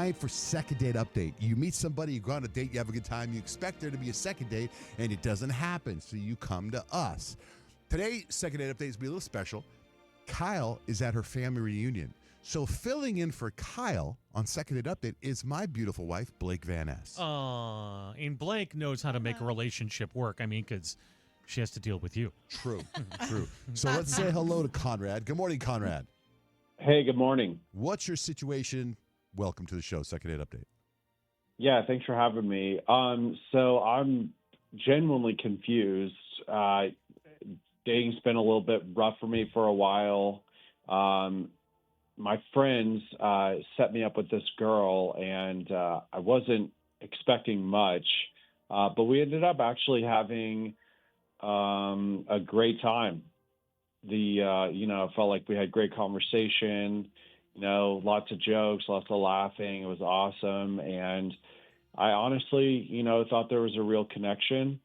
time for second date update. You meet somebody, you go on a date, you have a good time, you expect there to be a second date, and it doesn't happen. So you come to us. Today, second date update is going to be a little special. Kyle is at her family reunion. So filling in for Kyle on second date update is my beautiful wife, Blake Van Ness. And Blake knows how to make a relationship work. I mean, because she has to deal with you. True. So let's say hello to Conrad. Good morning, Conrad. Hey, good morning. What's your situation? Welcome to the show, second date update. Yeah, thanks for having me. So I'm genuinely confused. Dating's been a little bit rough for me for a while. My friends set me up with this girl, and I wasn't expecting much, but we ended up actually having a great time. I felt like we had great conversation, lots of jokes, lots of laughing. It was awesome. And I honestly, thought there was a real connection.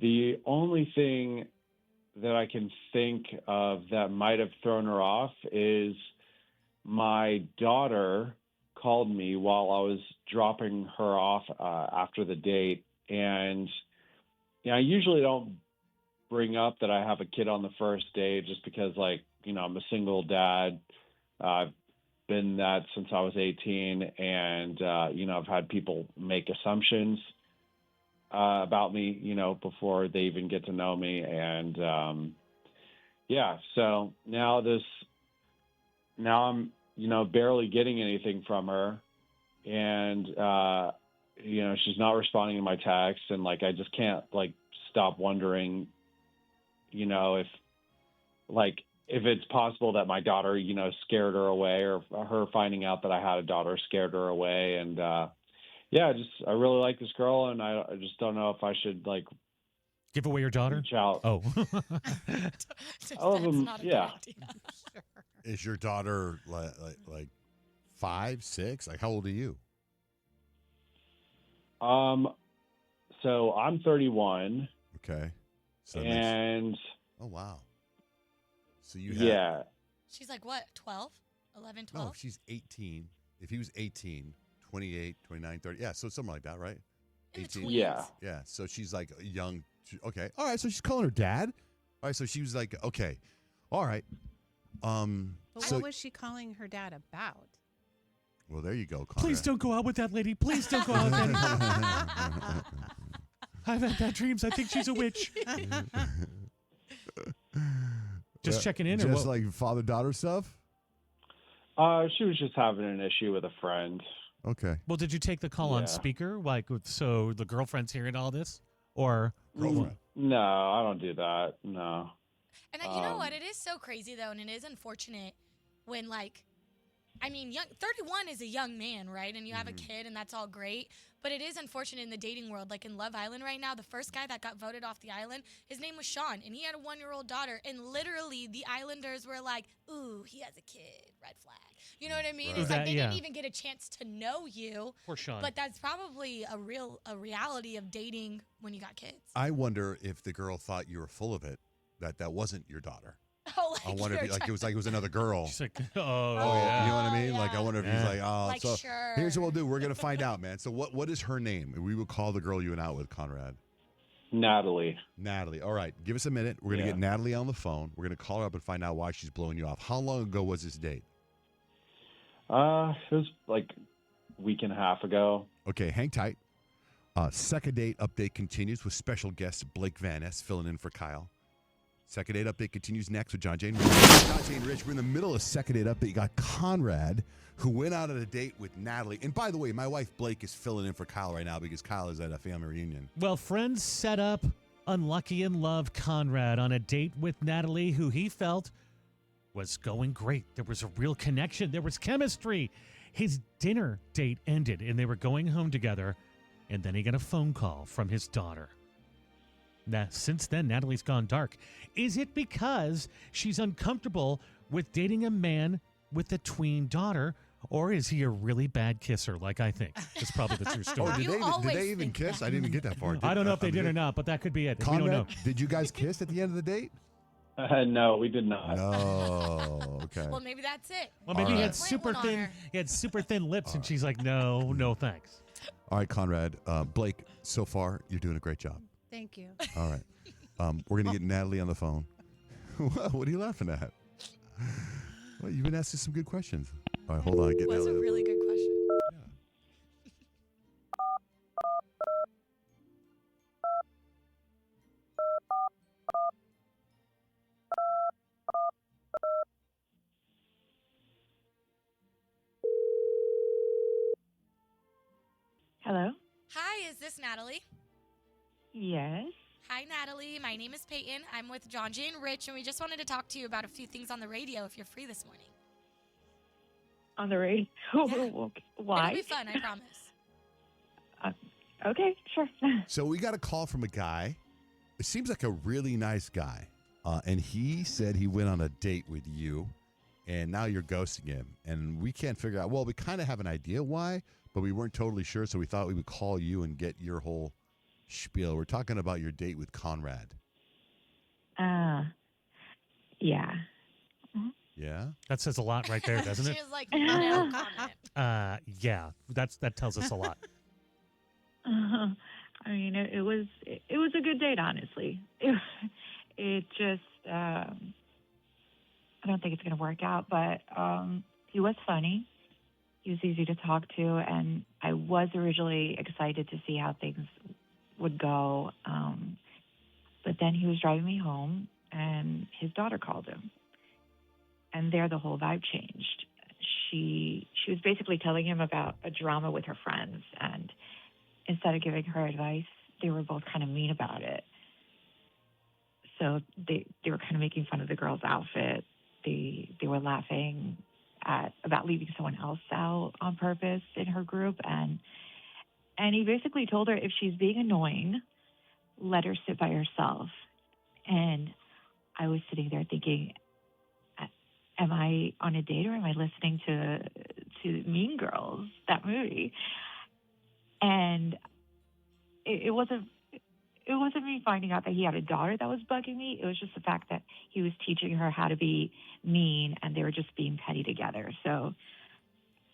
The only thing that I can think of that might have thrown her off is my daughter called me while I was dropping her off after the date. And I usually don't bring up that I have a kid on the first date just because, I'm a single dad. I've been that since I was 18. And, I've had people make assumptions about me, before they even get to know me. And, so now I'm, barely getting anything from her. And, she's not responding to my texts. And I just can't stop wondering, if it's possible that my daughter, scared her away, or her finding out that I had a daughter scared her away. And, I really like this girl, and I just don't know if I should give away your daughter. Reach out. Oh, all of them. Yeah. Sure. Is your daughter like 5, 6? How old are you? So I'm 31. Okay. So and oh wow. So you have yeah. She's like what? 12? 11, 12? No, she's 18. If he was 18, 28, 29, 30. Yeah, so something like that, right? In 18. between. Yeah. Yeah, so she's like young. Okay. All right, so she's calling her dad. All right, so she was like, okay. All right. But So what was she calling her dad about? well, there you go, Conrad. please don't go out with that lady. Please don't go out with that. I've had bad dreams. I think she's a witch. Just checking in, or just what? like father-daughter stuff. She was just having an issue with a friend. Okay. Well, did you take the call on Yeah. speaker, so the girlfriend's hearing all this, or Girlfriend. No, I don't do that. No. And you know what? It is so crazy, though, and it is unfortunate when, 31 is a young man, right? And you have a kid, and that's all great. But it is unfortunate in the dating world. Like in Love Island right now, the first guy that got voted off the island, his name was Sean, and he had a 1-year-old daughter. And literally, the islanders were like, ooh, he has a kid, red flag. You know what I mean? Right. It's like they didn't Yeah. even get a chance to know you. Poor Sean. But that's probably a reality of dating when you got kids. I wonder if the girl thought you were full of it, that wasn't your daughter. Oh, I wonder if it was another girl. She's like, Oh, yeah. You know what I mean? yeah. I wonder if he's like, oh, Like, so sure. here's what we'll do. We're gonna find out, man. So what is her name? We will call the girl you went out with, Conrad. Natalie. Natalie. All right, give us a minute. We're gonna Yeah. get Natalie on the phone. We're gonna call her up and find out why she's blowing you off. How long ago was this date? It was a week and a half ago. Okay, hang tight. Second date update continues with special guest Blake Van Ness filling in for Kyle. Second date update continues next with John Jane Rich. John Jane Rich, we're in the middle of second date update. You got Conrad, who went out on a date with Natalie. And by the way, my wife Blake is filling in for Kyle right now because Kyle is at a family reunion. Well, friends set up unlucky in love Conrad on a date with Natalie, who he felt was going great. There was a real connection. There was chemistry. His dinner date ended, and they were going home together. And then he got a phone call from his daughter. Now, since then, Natalie's gone dark. Is it because she's uncomfortable with dating a man with a tween daughter, or is he a really bad kisser, like I think? That's probably the true story. Oh, You did always they even think kiss? that. I didn't even get that far. I don't know if they did or not, but that could be it. We don't Conrad, know. did you guys kiss at the end of the date? No, we did not. No. Okay. Well, maybe that's it. Well, All maybe he right. had super Plant one on thin. her. He had super thin lips, All and right. she's like, no, thanks. All right, Conrad. Blake, so far, you're doing a great job. Thank you. All right. We're going to get Natalie on the phone. What are you laughing at? Well, you've been asking some good questions. All right, hold on. Get That was a Natalie. really good question. Hello? Hi, is this Natalie? Yes. Hi, Natalie. My name is Peyton. I'm with John Jay and Rich, and we just wanted to talk to you about a few things on the radio if you're free this morning. On the radio? Yeah. Why? It'll be fun, I promise. Okay, sure. So we got a call from a guy. It seems like a really nice guy. And he said he went on a date with you, and now you're ghosting him. And we can't figure out. Well, we kind of have an idea why, but we weren't totally sure, so we thought we would call you and get your whole spiel. We're talking about your date with Conrad. Yeah. Yeah? That says a lot right there, doesn't She it? was like, no comment. Yeah, that tells us a lot. I mean, it was a good date, honestly. It just I don't think it's going to work out, but he was funny. He was easy to talk to, and I was originally excited to see how things would go. But then he was driving me home, and his daughter called him, and there the whole vibe changed. She was basically telling him about a drama with her friends, and instead of giving her advice, they were both kind of mean about it. So they were kind of making fun of the girl's outfit. They were laughing about leaving someone else out on purpose in her group, and he basically told her if she's being annoying, let her sit by herself. And I was sitting there thinking, am I on a date or am I listening to Mean Girls, that movie? And it wasn't me finding out that he had a daughter that was bugging me. It was just the fact that he was teaching her how to be mean, and they were just being petty together. So,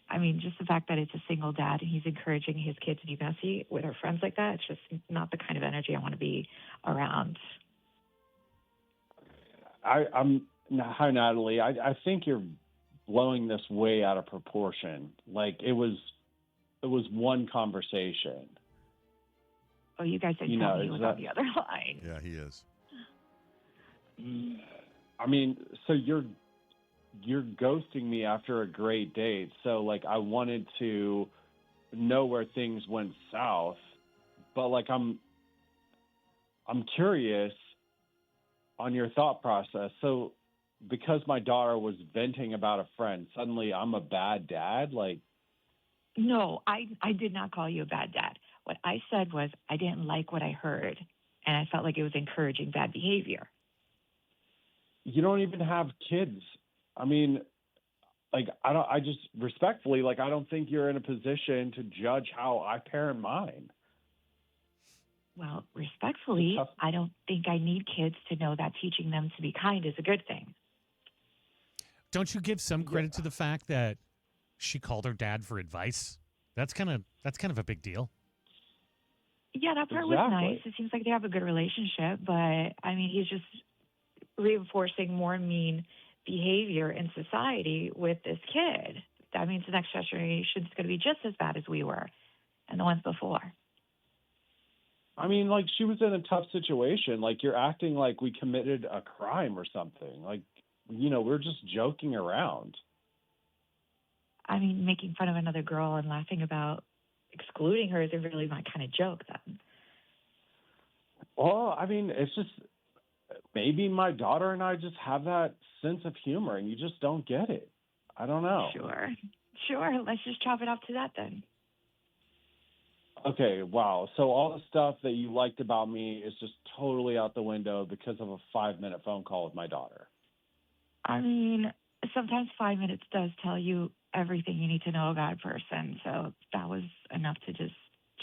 I mean, just the fact that it's a single dad and he's encouraging his kid to be messy with her friends like that, it's just not the kind of energy I want to be around. Hi, Natalie. I think you're blowing this way out of proportion. Like it was one conversation. Oh, you guys didn't tell me he was on the other line. Yeah, he is. I mean, so you're ghosting me after a great date. So like I wanted to know where things went south, but like I'm curious on your thought process. So because my daughter was venting about a friend, suddenly I'm a bad dad? Like, no, I did not call you a bad dad. What I said was I didn't like what I heard, and I felt like it was encouraging bad behavior. you don't even have kids. I mean, like, I just respectfully, like, I don't think you're in a position to judge how I parent mine. Well, respectfully, I don't think I need kids to know that teaching them to be kind is a good thing. Don't you give some credit to the fact that she called her dad for advice? That's kind of a big deal. Yeah, that part was nice. It seems like they have a good relationship, but I mean, he's just reinforcing more mean behavior in society with this kid. That means the next generation is going to be just as bad as we were and the ones before. I mean, like, she was in a tough situation. Like, you're acting like we committed a crime or something. Like, you know, we're just joking around. I mean, making fun of another girl and laughing about excluding her isn't really my kind of joke then. Well, I mean, it's just maybe my daughter and I just have that sense of humor and you just don't get it. I don't know. Sure. Let's just chop it up to that then. Okay, wow. So all the stuff that you liked about me is just totally out the window because of a 5-minute phone call with my daughter. I mean, sometimes 5 minutes does tell you everything you need to know about a person. So that was enough to just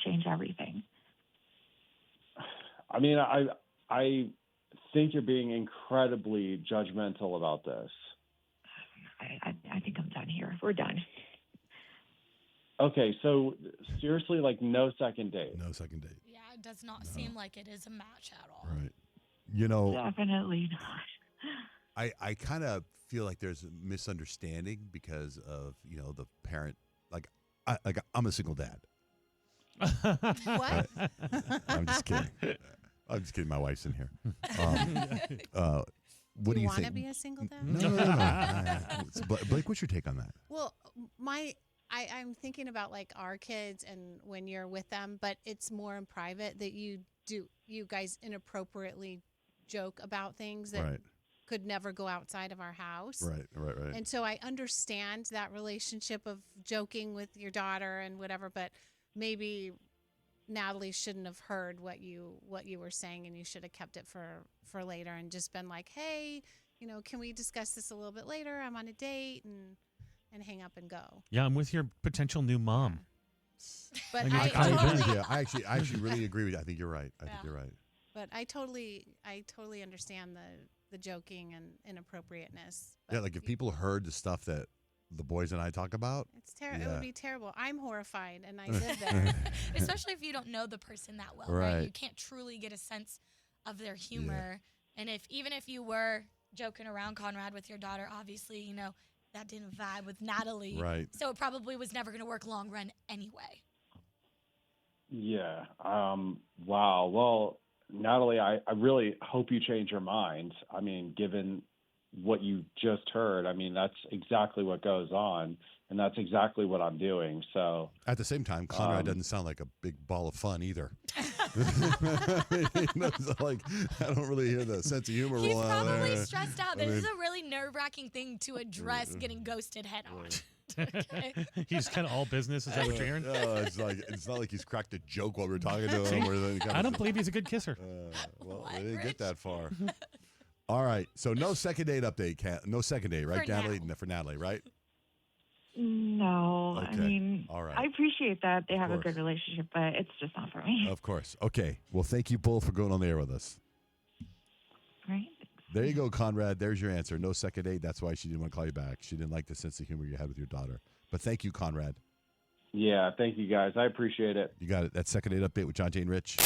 change everything. I mean, I think you're being incredibly judgmental about this. I think I'm done here. We're done. Okay, so seriously, like no second date. No second date. Yeah, it does not seem like it is a match at all. Right. You know, Definitely not. I kind of feel like there's a misunderstanding because of, the parent. I'm a single dad. What? I'm just kidding. I'm just kidding. My wife's in here. What do you want to think? be a single dad? No. Blake, what's your take on that? Well, I'm thinking about like our kids and when you're with them, but it's more in private that you guys inappropriately joke about things that Right. could never go outside of our house. Right. And so I understand that relationship of joking with your daughter and whatever, but maybe Natalie shouldn't have heard what you were saying, and you should have kept it for later and just been like, hey, can we discuss this a little bit later? I'm on a date, and hang up and go. Yeah, I'm with your potential new mom. But I I agree totally, with you. I actually really agree with you. I think you're right. I think you're right. but I totally understand the joking and inappropriateness. Yeah, like if people heard the stuff that the boys and I talk about, it's terrible. It Yeah. would be terrible. I'm horrified, and I live there. Especially if you don't know the person that well, right? Right. You can't truly get a sense of their humor. And even if you were joking around, Conrad, with your daughter, obviously, that didn't vibe with Natalie. Right. So it probably was never going to work long run anyway. Yeah. Wow. Well, Natalie, I really hope you change your mind. I mean, given what you just heard, I mean, that's exactly what goes on, and that's exactly what I'm doing. So At the same time, Conrad doesn't sound like a big ball of fun either. It's like, I don't really hear the sense of humor He's rolling out probably there. stressed out. I This is mean- a really nerve-wracking thing to address getting ghosted head on. Okay. He's kind of all business. Is that what you're hearing? No, it's not like he's cracked a joke while we were talking to him. Or then I don't believe he's a good kisser. Well, What, we didn't Rich? get that far. All right, so no second date update. No second date, right, For Natalie? now. For Natalie, right? No, I Okay. mean, All right. I appreciate that they have a course. good relationship, but it's just not for me. Of course. Okay. Well, thank you both for going on the air with us. Right? There you go, Conrad. There's your answer. No second date. That's why she didn't want to call you back. She didn't like the sense of humor you had with your daughter. But thank you, Conrad. yeah, thank you guys. I appreciate it. You got it. That second date update with John Jane Rich.